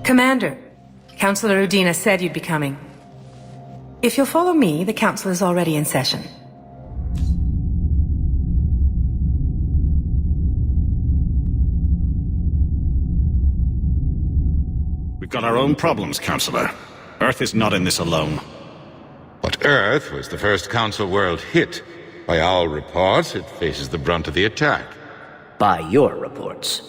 Commander, Councillor Udina said you'd be coming. If you'll follow me, the council is already in session. We've got our own problems, Councillor. Earth is not in this alone. But Earth was the first Council world hit. By our reports, it faces the brunt of the attack. By your reports.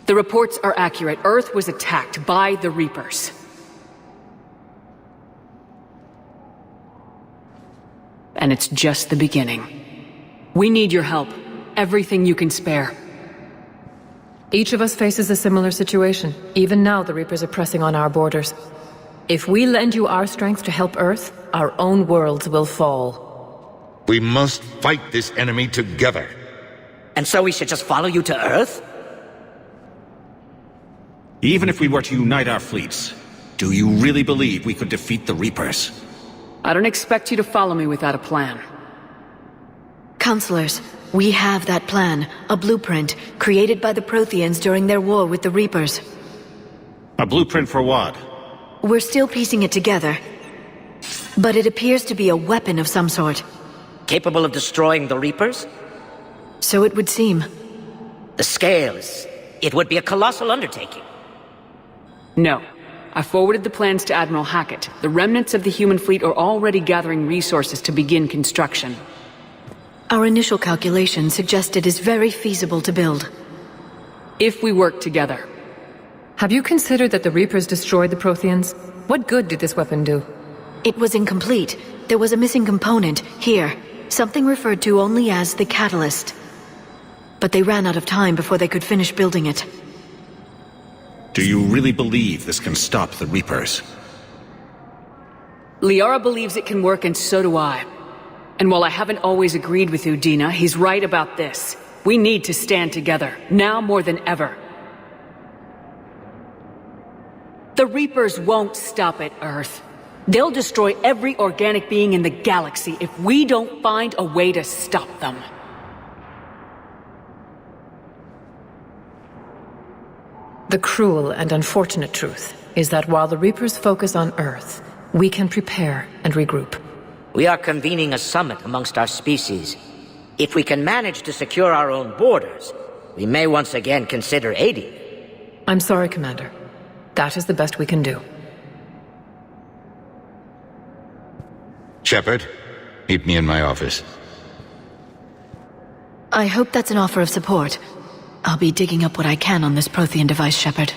The reports are accurate. Earth was attacked by the Reapers. And it's just the beginning. We need your help. Everything you can spare. Each of us faces a similar situation. Even now, the Reapers are pressing on our borders. If we lend you our strength to help Earth, our own worlds will fall. We must fight this enemy together. And so we should just follow you to Earth? Even if we were to unite our fleets, do you really believe we could defeat the Reapers? I don't expect you to follow me without a plan. Counselors, we have that plan, a blueprint, created by the Protheans during their war with the Reapers. A blueprint for what? We're still piecing it together. But it appears to be a weapon of some sort. Capable of destroying the Reapers? So it would seem. The scale is... it would be a colossal undertaking. No. I forwarded the plans to Admiral Hackett. The remnants of the human fleet are already gathering resources to begin construction. Our initial calculations suggest it is very feasible to build. If we work together. Have you considered that the Reapers destroyed the Protheans? What good did this weapon do? It was incomplete. There was a missing component, here. Something referred to only as the catalyst. But they ran out of time before they could finish building it. Do you really believe this can stop the Reapers? Liara believes it can work, and so do I. And while I haven't always agreed with Udina, he's right about this. We need to stand together, now more than ever. The Reapers won't stop at Earth. They'll destroy every organic being in the galaxy if we don't find a way to stop them. The cruel and unfortunate truth is that while the Reapers focus on Earth, we can prepare and regroup. We are convening a summit amongst our species. If we can manage to secure our own borders, we may once again consider aiding. I'm sorry, Commander. That is the best we can do. Shepard, meet me in my office. I hope that's an offer of support. I'll be digging up what I can on this Prothean device, Shepard.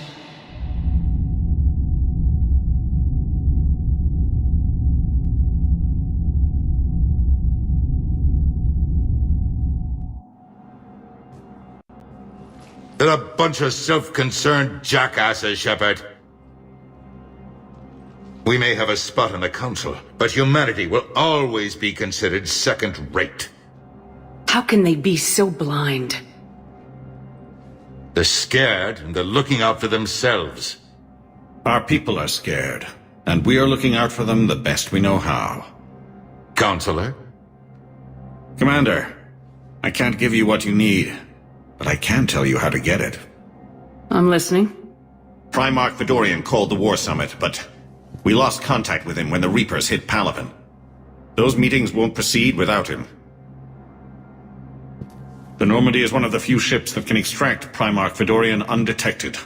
They're a bunch of self-concerned jackasses, Shepard. We may have a spot on the Council, but humanity will always be considered second-rate. How can they be so blind? They're scared, and they're looking out for themselves. Our people are scared, and we are looking out for them the best we know how. Counselor? Commander, I can't give you what you need, but I can tell you how to get it. I'm listening. Primarch Fedorian called the War Summit, but we lost contact with him when the Reapers hit Palaven. Those meetings won't proceed without him. The Normandy is one of the few ships that can extract Primarch Fedorian undetected.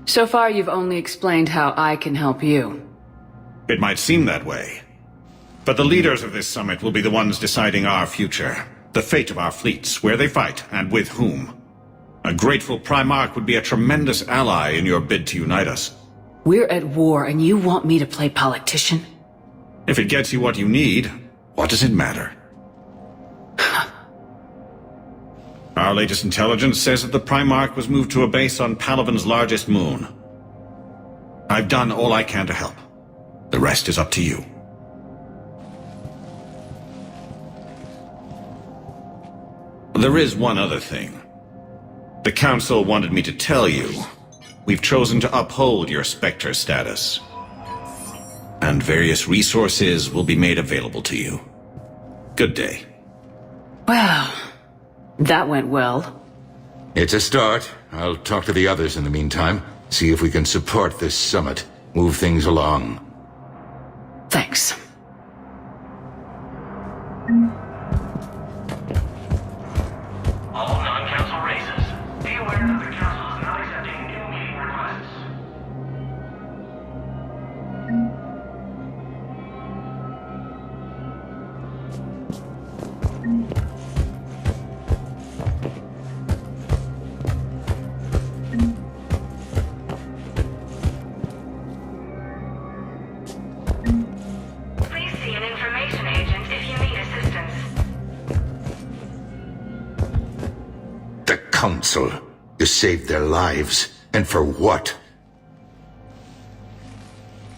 So far, you've only explained how I can help you. It might seem that way. But the leaders of this summit will be the ones deciding our future, the fate of our fleets, where they fight, and with whom. A grateful Primarch would be a tremendous ally in your bid to unite us. We're at war, and you want me to play politician? If it gets you what you need, what does it matter? Our latest intelligence says that the Primarch was moved to a base on Palaven's largest moon. I've done all I can to help. The rest is up to you. There is one other thing. The Council wanted me to tell you, we've chosen to uphold your Spectre status. And various resources will be made available to you. Good day. Well, That went well. It's a start. I'll talk to the others in the meantime. See if we can support this summit. Move things along. Thanks. All non-council races, be aware that the council is not accepting new meeting requests. Please see an information agent if you need assistance. The Council. You saved their lives. And for what?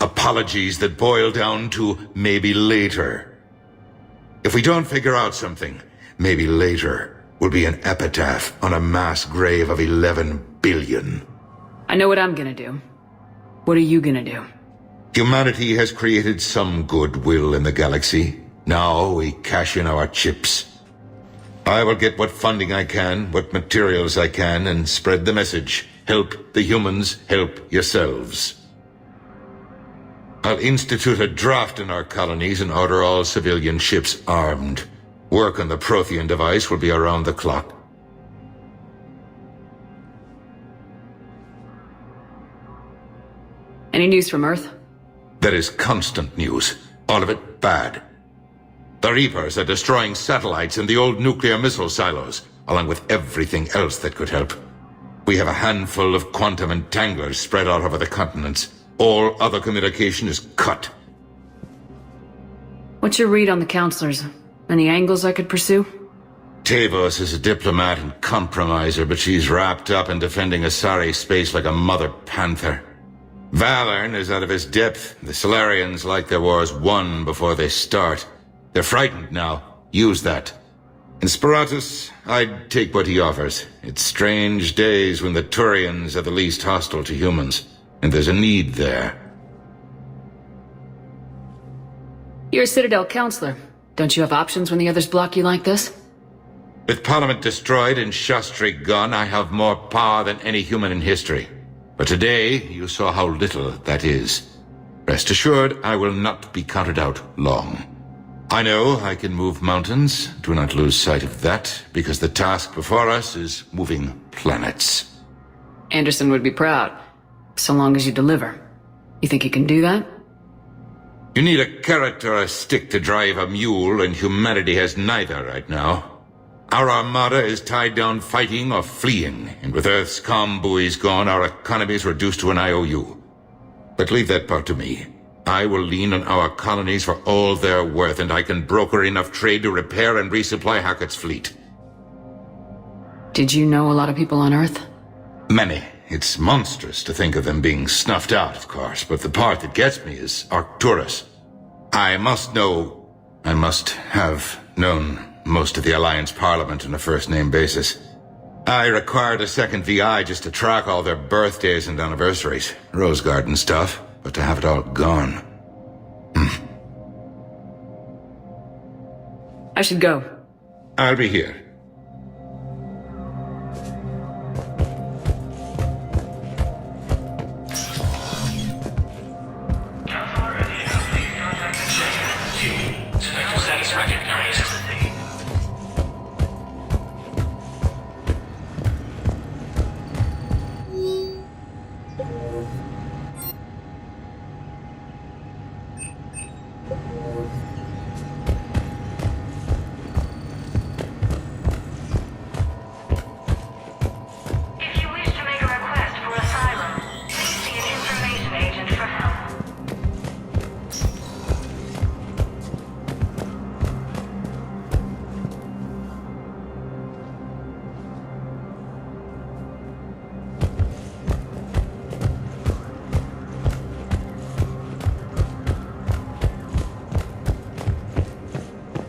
Apologies that boil down to maybe later. If we don't figure out something, maybe later will be an epitaph on a mass grave of 11 billion. I know what I'm gonna do. What are you gonna do? Humanity has created some goodwill in the galaxy. Now we cash in our chips. I will get what funding I can, what materials I can, and spread the message. Help the humans, help yourselves. I'll institute a draft in our colonies and order all civilian ships armed. Work on the Prothean device will be around the clock. Any news from Earth? There is constant news. All of it bad. The Reapers are destroying satellites and the old nuclear missile silos, along with everything else that could help. We have a handful of quantum entanglers spread out over the continents. All other communication is cut. What's your read on the counselors? Any angles I could pursue? Tavos is a diplomat and compromiser, but she's wrapped up in defending Asari space like a mother panther. Valern is out of his depth. The Solarians like their wars won before they start. They're frightened now. Use that. In Sparatus, I'd take what he offers. It's strange days when the Turians are the least hostile to humans, and there's a need there. You're a Citadel counselor. Don't you have options when the others block you like this? With Parliament destroyed and Shastri gone, I have more power than any human in history. But today, you saw how little that is. Rest assured, I will not be counted out long. I know I can move mountains. Do not lose sight of that, because the task before us is moving planets. Anderson would be proud, so long as you deliver. You think you can do that? You need a carrot or a stick to drive a mule, and humanity has neither right now. Our armada is tied down fighting or fleeing, and with Earth's comm buoys gone, our economy is reduced to an IOU. But leave that part to me. I will lean on our colonies for all they're worth, and I can broker enough trade to repair and resupply Hackett's fleet. Did you know a lot of people on Earth? Many. It's monstrous to think of them being snuffed out, of course, but the part that gets me is Arcturus. I must have known most of the Alliance Parliament on a first-name basis. I required a second VI just to track all their birthdays and anniversaries. Rose Garden stuff, but to have it all gone. I should go. I'll be here. Status recognized. If you wish to make a request for asylum, please see an information agent for help.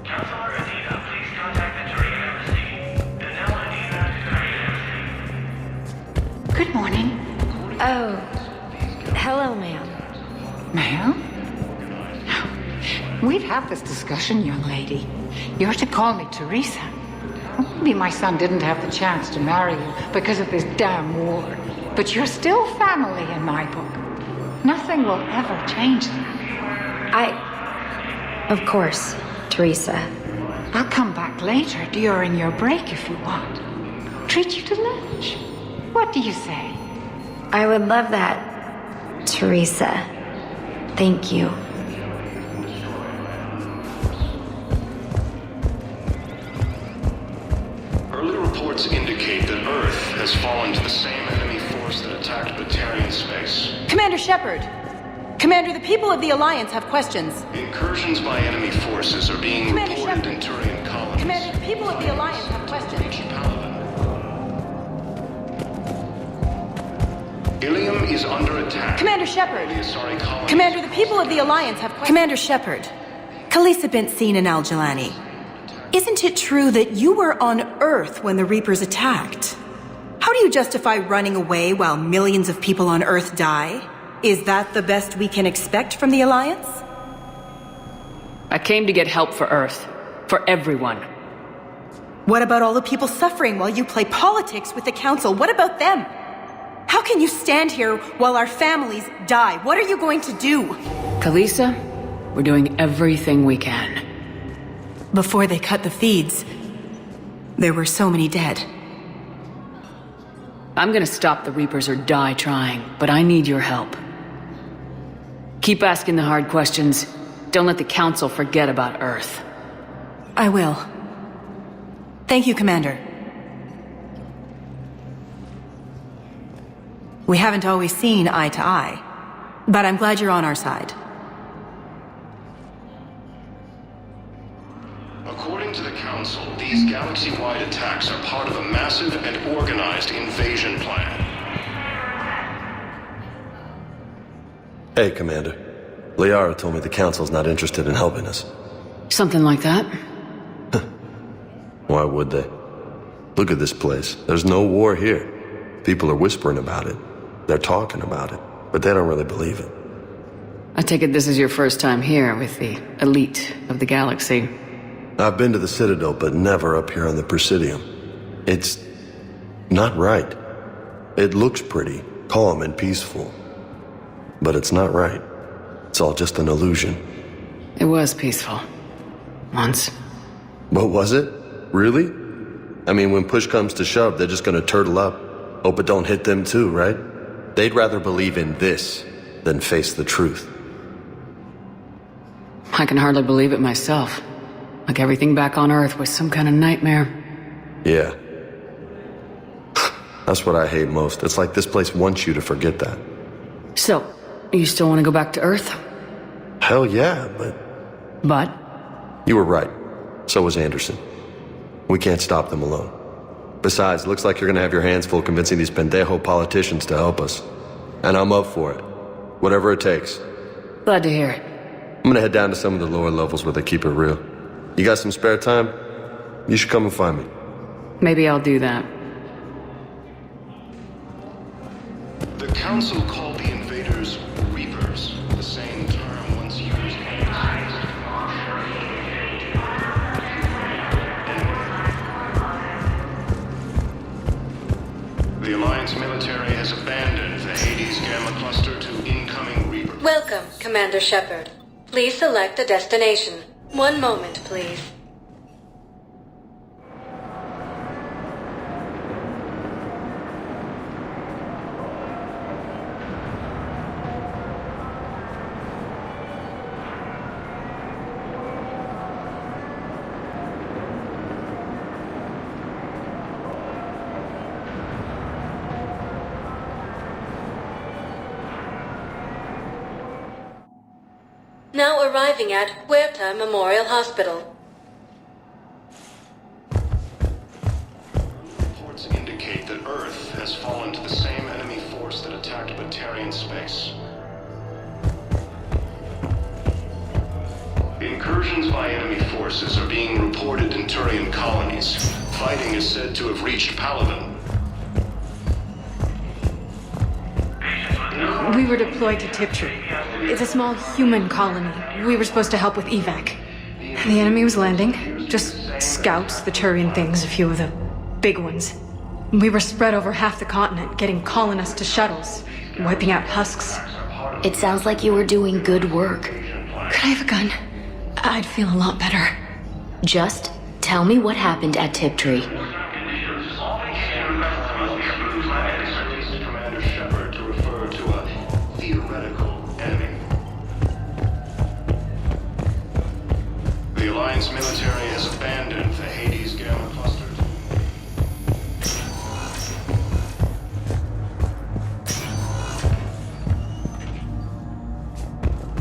Councilor Adina, please contact the Turian Embassy. Danelle Adina to Turian Embassy. Good morning. Oh, hello, ma'am. Ma'am? We'd have this discussion, young lady. You're to call me Teresa. Maybe my son didn't have the chance to marry you because of this damn war. But you're still family in my book. Nothing will ever change that. Of course, Teresa. I'll come back later during your break if you want. Treat you to lunch. What do you say? I would love that, Teresa. Thank you. Early reports indicate that Earth has fallen to the same enemy force that attacked Batarian space. Commander Shepard! Commander, the people of the Alliance have questions. Incursions by enemy forces are being Commander reported Shepard. in Turian colonies. Commander, the people of the Alliance have questions. Ilium is under attack. Commander Shepard! The Asari colonies. Commander, the people of the Alliance have questions. Commander Shepard, Khaleesa bint Sin and Al-Jalani. Isn't it true that you were on Earth when the Reapers attacked? How do you justify running away while millions of people on Earth die? Is that the best we can expect from the Alliance? I came to get help for Earth. For everyone. What about all the people suffering while you play politics with the Council? What about them? How can you stand here while our families die? What are you going to do? Khaleesa, we're doing everything we can. Before they cut the feeds, there were so many dead. I'm gonna stop the Reapers or die trying, but I need your help. Keep asking the hard questions. Don't let the Council forget about Earth. I will. Thank you, Commander. We haven't always seen eye to eye, but I'm glad you're on our side. According to the Council, these galaxy-wide attacks are part of a massive and organized invasion plan. Hey, Commander. Liara told me the Council's not interested in helping us. Something like that? Why would they? Look at this place. There's no war here. People are whispering about it. They're talking about it, but they don't really believe it. I take it this is your first time here with the elite of the galaxy. I've been to the Citadel, but never up here on the Presidium. It's not right. It looks pretty, calm and peaceful. But it's not right. It's all just an illusion. It was peaceful. Once. What was it? Really? I mean, when push comes to shove, they're just gonna turtle up. Hope it don't hit them too, right? They'd rather believe in this than face the truth. I can hardly believe it myself. Like everything back on Earth was some kind of nightmare. Yeah. That's what I hate most. It's like this place wants you to forget that. So, you still want to go back to Earth? Hell yeah, but... But? You were right. So was Anderson. We can't stop them alone. Besides, it looks like you're gonna have your hands full convincing these pendejo politicians to help us. And I'm up for it. Whatever it takes. Glad to hear it. I'm gonna head down to some of the lower levels where they keep it real. You got some spare time? You should come and find me. Maybe I'll do that. The Council called the invaders Reapers, the same term once used. The Alliance military has abandoned the Hades Gamma Cluster to incoming Reapers. Welcome, Commander Shepard. Please select a destination. One moment, please. Now arriving at Huerta Memorial Hospital. Reports indicate that Earth has fallen to the same enemy force that attacked Batarian space. Incursions by enemy forces are being reported in Turian colonies. Fighting is said to have reached Paladin. We were deployed to Tiptree. It's a small human colony. We were supposed to help with evac. The enemy was landing. Just scouts, the Turian things, a few of the big ones. We were spread over half the continent, getting colonists to shuttles, wiping out husks. It sounds like you were doing good work. Could I have a gun? I'd feel a lot better. Just tell me what happened at Tiptree. Commander Shepard to refer to a theoretical enemy. The Alliance military has abandoned the Hades Gamma cluster.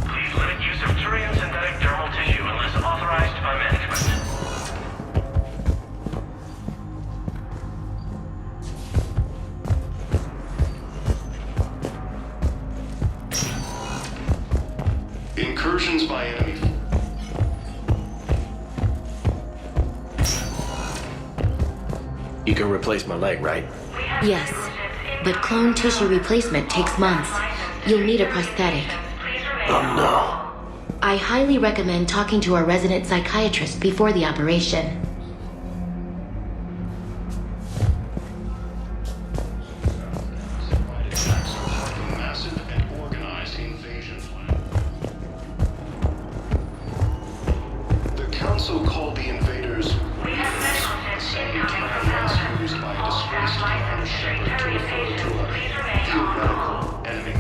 Please limit use of Turian synthetic dermal tissue unless authorized by management. Incursions by enemy. You can replace my leg, right? Yes, but clone tissue replacement takes months. You'll need a prosthetic. Oh no. I highly recommend talking to our resident psychiatrist before the operation. Massive and organized invasion plan. The Council called the invaders reapers, the same term once used by a disgraced Commander Shepard to refer to a theoretical enemy.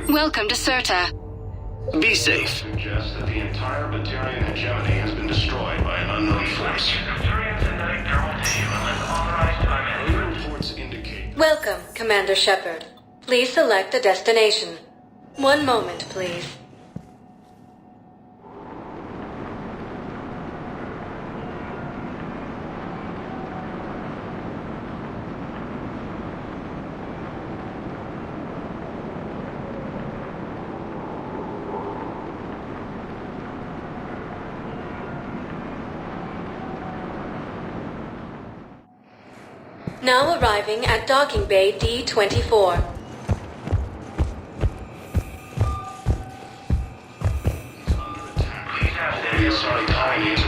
Welcome to Serta. Be safe. Suggests that the entire Batarian hegemony has been destroyed by an unknown force. Reports indicate. Welcome, Commander Shepard. Please select a destination. One moment, please. Now arriving at Docking Bay D-24.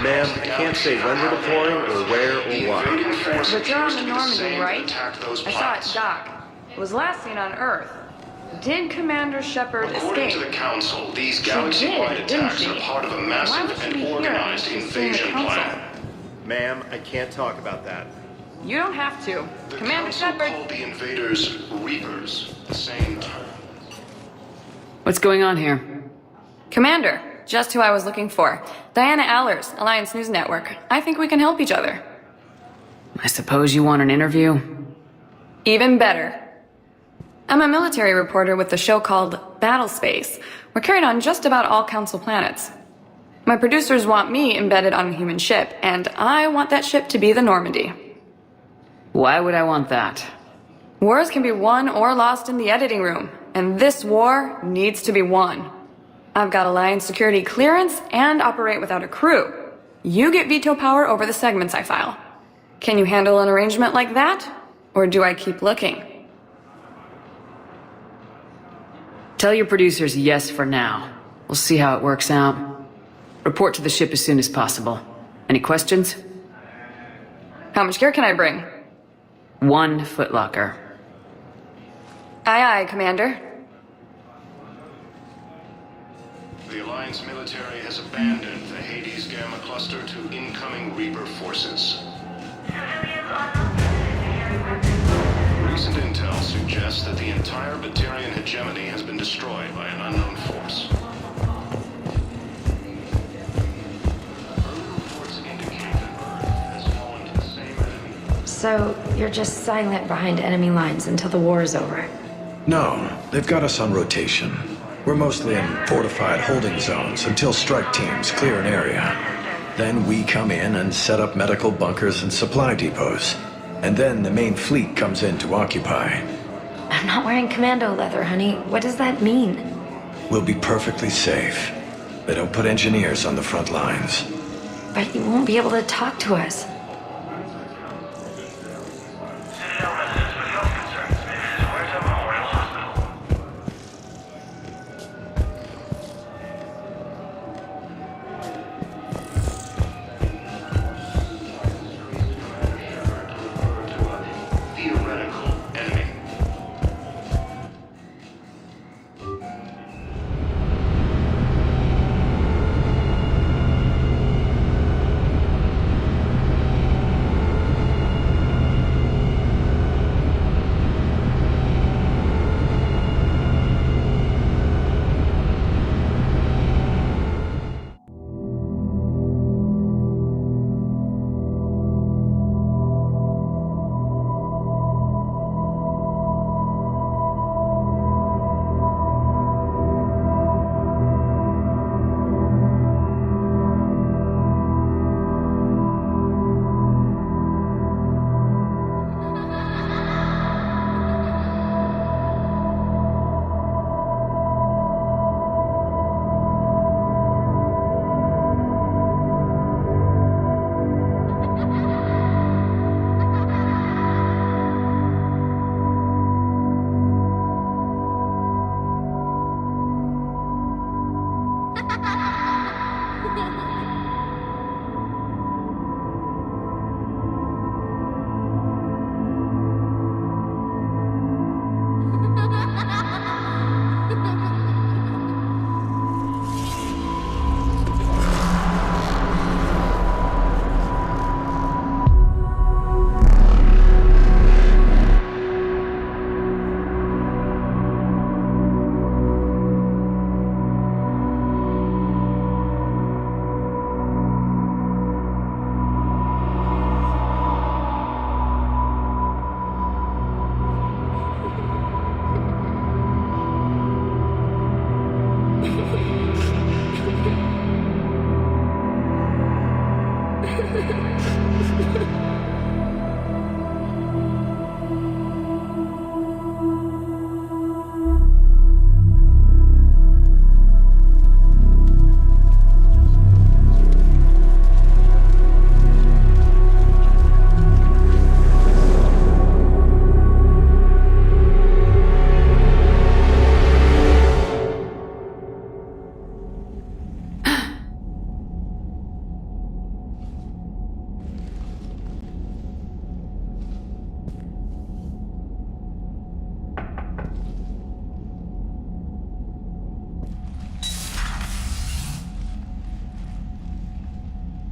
Ma'am, I can't say when we're deploying or where or why. But you're on the Normandy, right? I saw it dock. It was last seen on Earth. Did Commander Shepard According escape? to the Council, these galaxy-wide attacks are part of a massive and organized invasion plan. Ma'am, I can't talk about that. You don't have to. The Commander Council Shepard. called the invaders Reapers, the same term. What's going on here? Commander, just who I was looking for. Diana Allers, Alliance News Network. I think we can help each other. I suppose you want an interview? Even better. I'm a military reporter with the show called Battle Space. We're carried on just about all Council planets. My producers want me embedded on a human ship, and I want that ship to be the Normandy. Why would I want that? Wars can be won or lost in the editing room, and this war needs to be won. I've got Alliance security clearance and operate without a crew. You get veto power over the segments I file. Can you handle an arrangement like that? Or do I keep looking? Tell your producers yes for now. We'll see how it works out. Report to the ship as soon as possible. Any questions? How much gear can I bring? 1 footlocker. Aye, aye, Commander. The Alliance military has abandoned the Hades Gamma cluster to incoming Reaper forces. Recent intel suggests that the entire Batarian hegemony has been destroyed by an unknown force. Early reports indicate that Earth has fallen to the same enemy. So, you're just silent behind enemy lines until the war is over? No, they've got us on rotation. We're mostly in fortified holding zones until strike teams clear an area. Then we come in and set up medical bunkers and supply depots. And then the main fleet comes in to occupy. I'm not wearing commando leather, honey. What does that mean? We'll be perfectly safe. They don't put engineers on the front lines. But you won't be able to talk to us.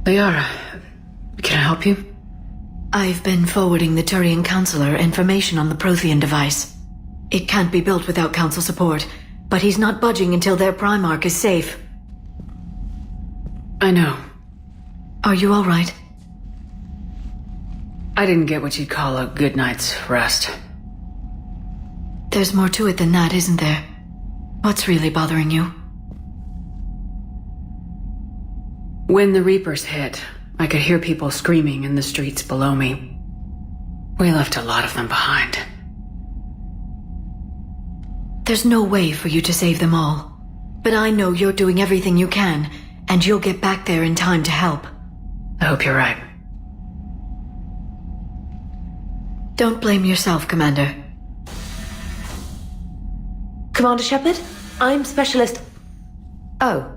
Liara, can I help you? I've been forwarding the Turian Counselor information on the Prothean device. It can't be built without Council support, but he's not budging until their Primarch is safe. I know. Are you alright? I didn't get what you'd call a good night's rest. There's more to it than that, isn't there? What's really bothering you? When the Reapers hit, I could hear people screaming in the streets below me. We left a lot of them behind. There's no way for you to save them all. But I know you're doing everything you can, and you'll get back there in time to help. I hope you're right. Don't blame yourself, Commander. Commander Shepard? I'm Specialist... Oh.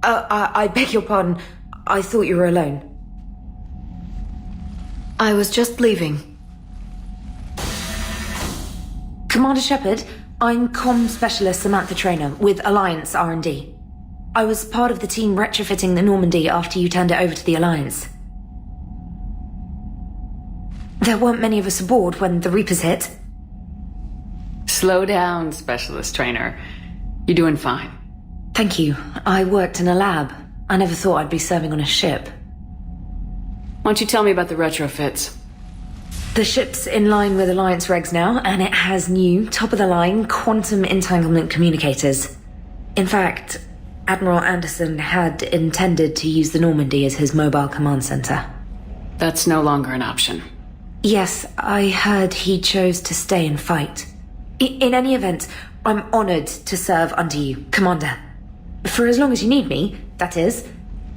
I beg your pardon. I thought you were alone. I was just leaving. Commander Shepard, I'm Comm Specialist Samantha Traynor with Alliance R&D. I was part of the team retrofitting the Normandy after you turned it over to the Alliance. There weren't many of us aboard when the Reapers hit. Slow down, Specialist Trainer. You're doing fine. Thank you. I worked in a lab. I never thought I'd be serving on a ship. Why don't you tell me about the retrofits? The ship's in line with Alliance regs now, and it has new, top-of-the-line quantum entanglement communicators. In fact, Admiral Anderson had intended to use the Normandy as his mobile command center. That's no longer an option. Yes, I heard he chose to stay and fight. In any event, I'm honored to serve under you, Commander. For as long as you need me, that is.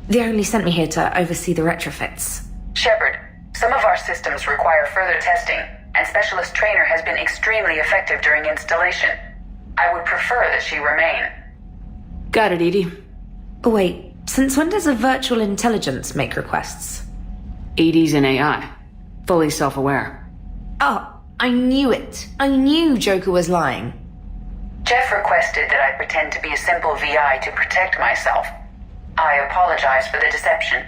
They only sent me here to oversee the retrofits. Shepard, some of our systems require further testing, and Specialist Trainer has been extremely effective during installation. I would prefer that she remain. Got it, Edie. Oh, wait, since when does a virtual intelligence make requests? Edie's an AI. Fully self-aware. Oh, I knew it. I knew Joker was lying. Jeff requested that I pretend to be a simple VI to protect myself. I apologize for the deception.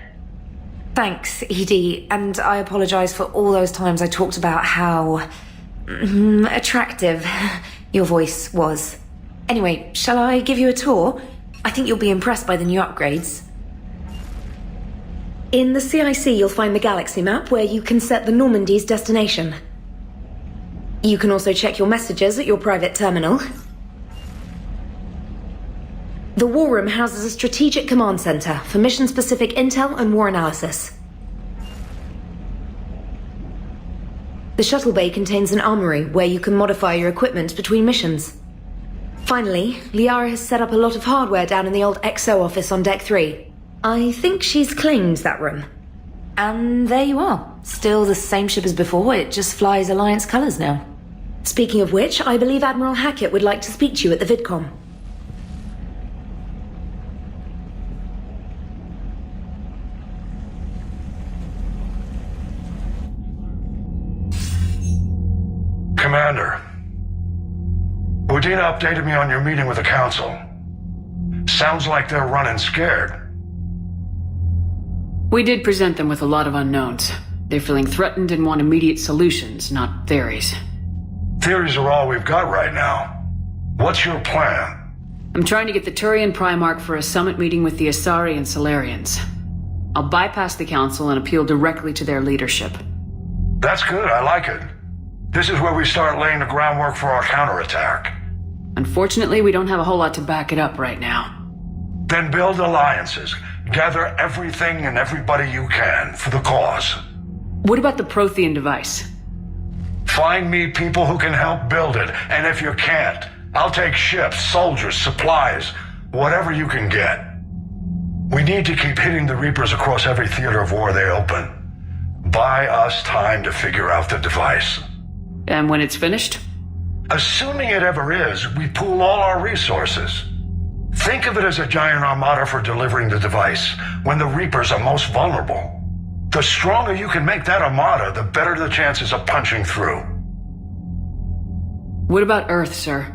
Thanks, Edie, and I apologize for all those times I talked about how... attractive your voice was. Anyway, shall I give you a tour? I think you'll be impressed by the new upgrades. In the CIC, you'll find the galaxy map where you can set the Normandy's destination. You can also check your messages at your private terminal. The War Room houses a strategic command center for mission-specific intel and war analysis. The shuttle bay contains an armory where you can modify your equipment between missions. Finally, Liara has set up a lot of hardware down in the old XO office on Deck 3. I think she's claimed that room. And there you are. Still the same ship as before, it just flies Alliance colors now. Speaking of which, I believe Admiral Hackett would like to speak to you at the VidCom. Commander, Udina updated me on your meeting with the Council. Sounds like they're running scared. We did present them with a lot of unknowns. They're feeling threatened and want immediate solutions, not theories. Theories are all we've got right now. What's your plan? I'm trying to get the Turian Primarch for a summit meeting with the Asari and Solarians. I'll bypass the Council and appeal directly to their leadership. That's good, I like it. This is where we start laying the groundwork for our counterattack. Unfortunately, we don't have a whole lot to back it up right now. Then build alliances. Gather everything and everybody you can for the cause. What about the Prothean device? Find me people who can help build it, and if you can't, I'll take ships, soldiers, supplies, whatever you can get. We need to keep hitting the Reapers across every theater of war they open. Buy us time to figure out the device. And when it's finished? Assuming it ever is, we pool all our resources. Think of it as a giant armada for delivering the device, when the Reapers are most vulnerable. The stronger you can make that armada, the better the chances of punching through. What about Earth, sir?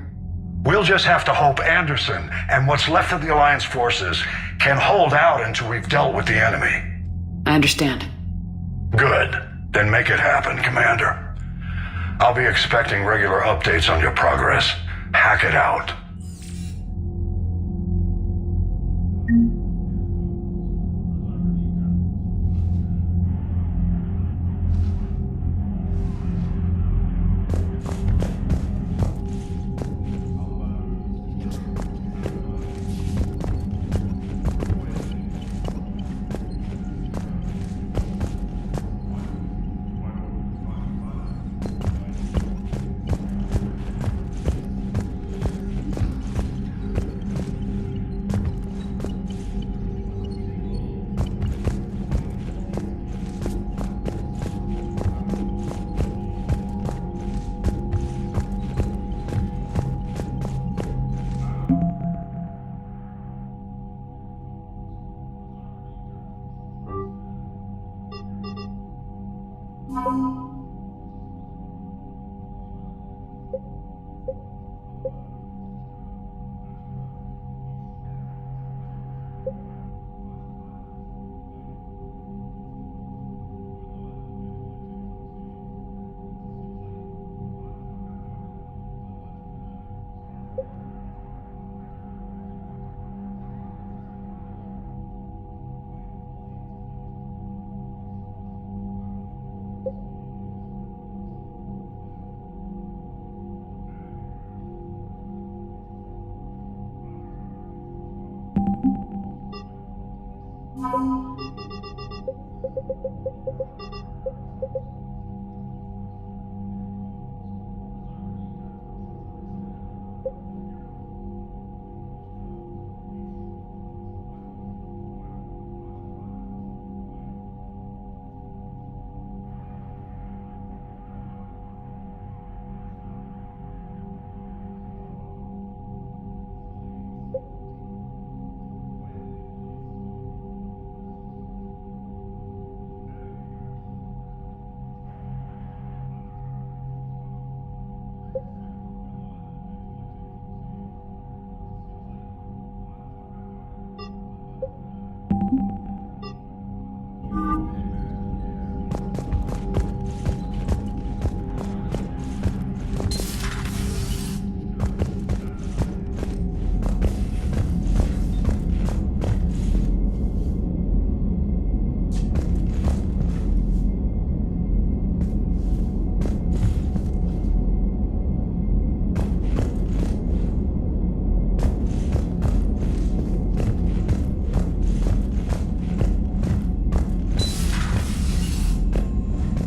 We'll just have to hope Anderson and what's left of the Alliance forces can hold out until we've dealt with the enemy. I understand. Good. Then make it happen, Commander. I'll be expecting regular updates on your progress. Hack it out.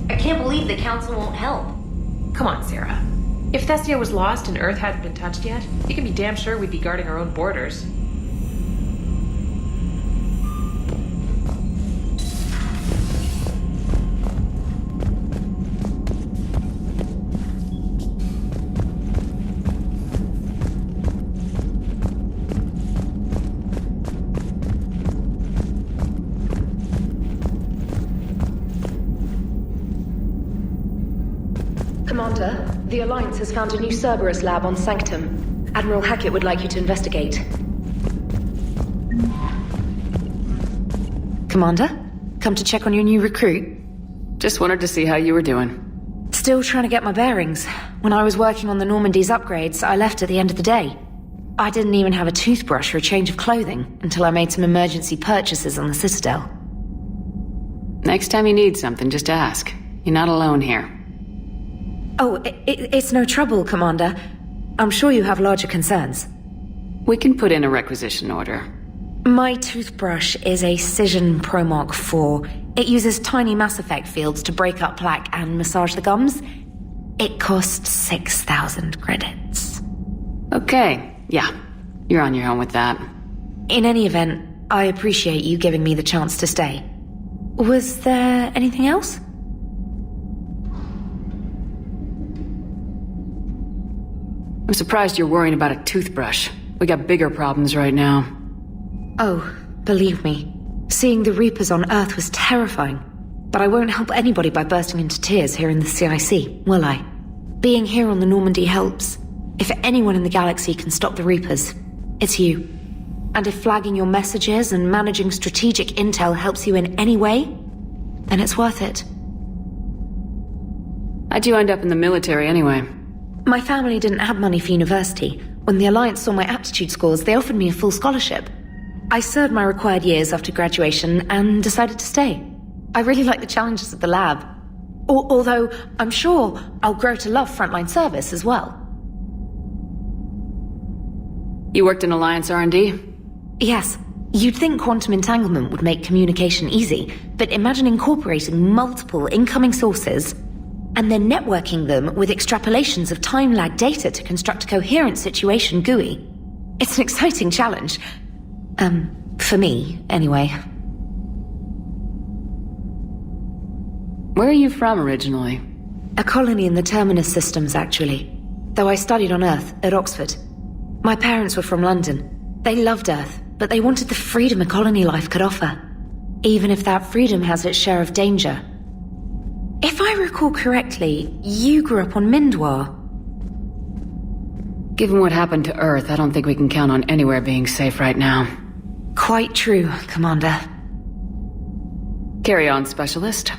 I can't believe the Council won't help. Come on, Sarah. If Thessia was lost and Earth hadn't been touched yet, you can be damn sure we'd be guarding our own borders. Commander, the Alliance has found a new Cerberus lab on Sanctum. Admiral Hackett would like you to investigate. Commander, come to check on your new recruit? Just wanted to see how you were doing. Still trying to get my bearings. When I was working on the Normandy's upgrades, I left at the end of the day. I didn't even have a toothbrush or a change of clothing until I made some emergency purchases on the Citadel. Next time you need something, just ask. You're not alone here. Oh, it's no trouble, Commander. I'm sure you have larger concerns. We can put in a requisition order. My toothbrush is a Cision Pro Mark IV. It uses tiny Mass Effect fields to break up plaque and massage the gums. It costs 6,000 credits. Okay, yeah. You're on your own with that. In any event, I appreciate you giving me the chance to stay. Was there anything else? I'm surprised you're worrying about a toothbrush. We got bigger problems right now. Oh, believe me. Seeing the Reapers on Earth was terrifying. But I won't help anybody by bursting into tears here in the CIC, will I? Being here on the Normandy helps. If anyone in the galaxy can stop the Reapers, it's you. And if flagging your messages and managing strategic intel helps you in any way, and it's worth it. How'd you end up in the military anyway? My family didn't have money for university. When the Alliance saw my aptitude scores, they offered me a full scholarship. I served my required years after graduation and decided to stay. I really like the challenges of the lab. Although, I'm sure I'll grow to love frontline service as well. You worked in Alliance R&D? Yes. You'd think quantum entanglement would make communication easy, but imagine incorporating multiple incoming sources and then networking them with extrapolations of time-lag data to construct a coherent situation GUI. It's an exciting challenge. For me, anyway. Where are you from originally? A colony in the Terminus systems, actually. Though I studied on Earth, at Oxford. My parents were from London. They loved Earth, but they wanted the freedom a colony life could offer. Even if that freedom has its share of danger. If I recall correctly, you grew up on Mindwar. Given what happened to Earth, I don't think we can count on anywhere being safe right now. Quite true, Commander. Carry on, Specialist.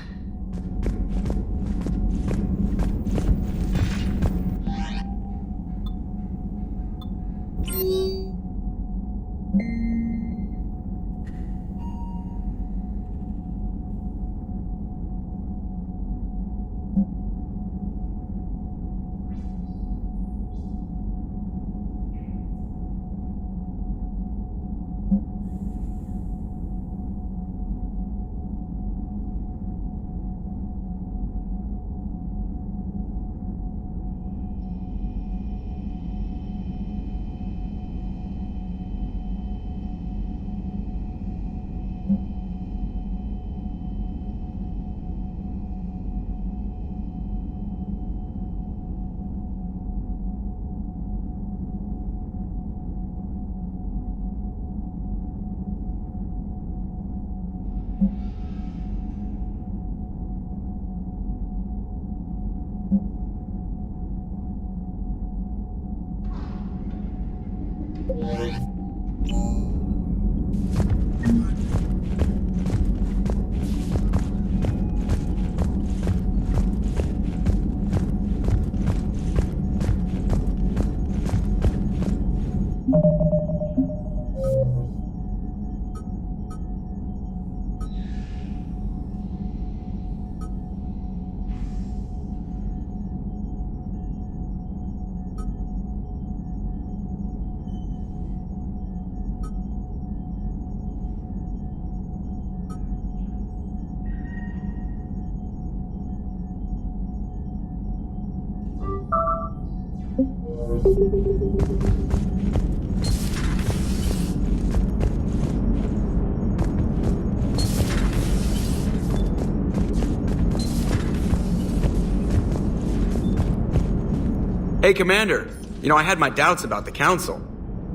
Hey, Commander. You know, I had my doubts about the Council.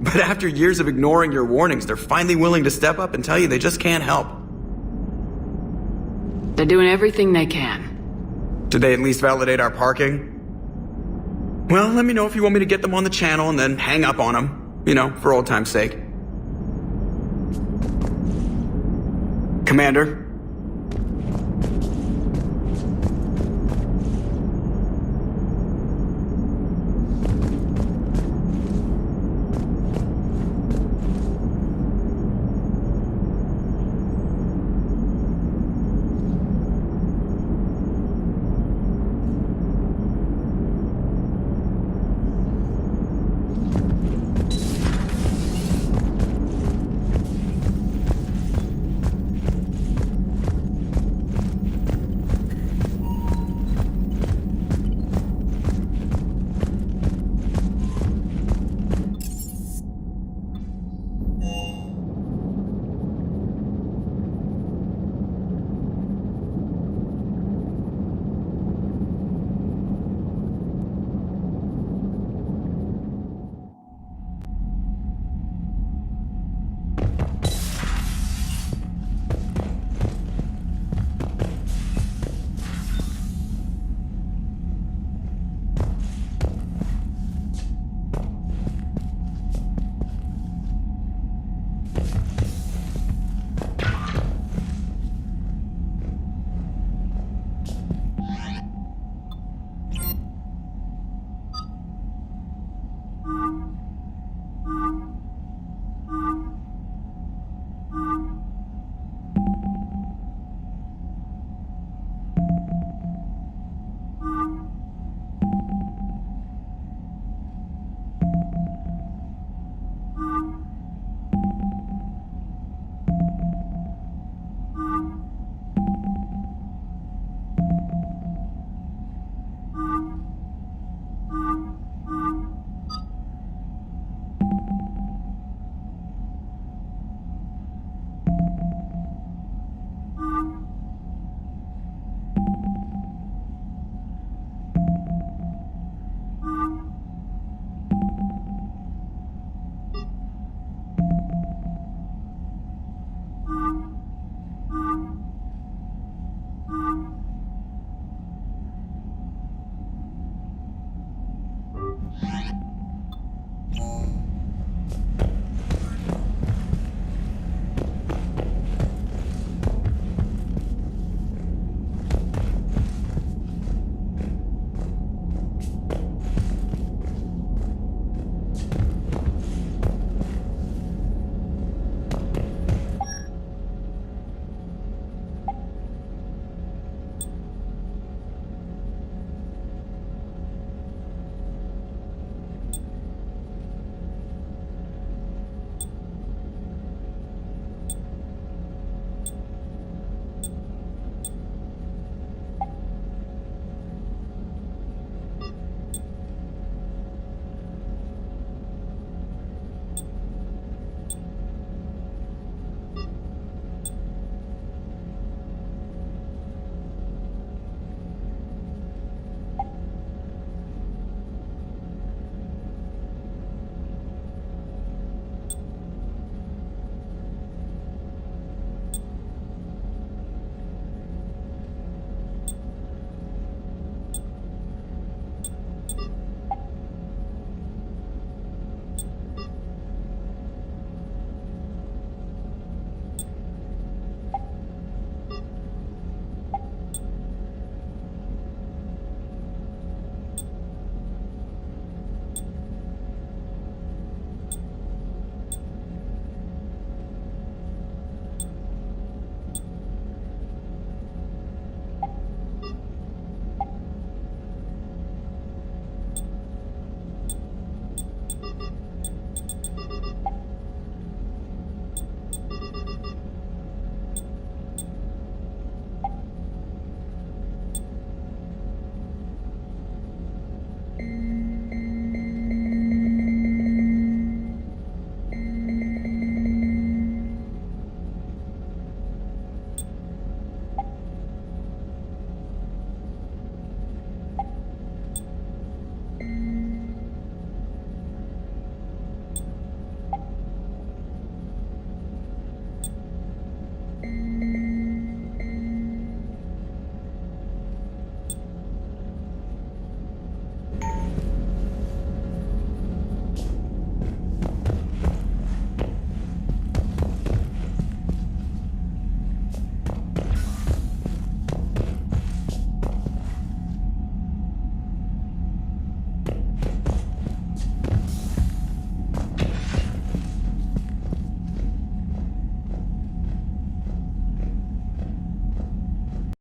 But after years of ignoring your warnings, they're finally willing to step up and tell you they just can't help. They're doing everything they can. Did they at least validate our parking? Well, let me know if you want me to get them on the channel and then hang up on them. You know, for old time's sake. Commander?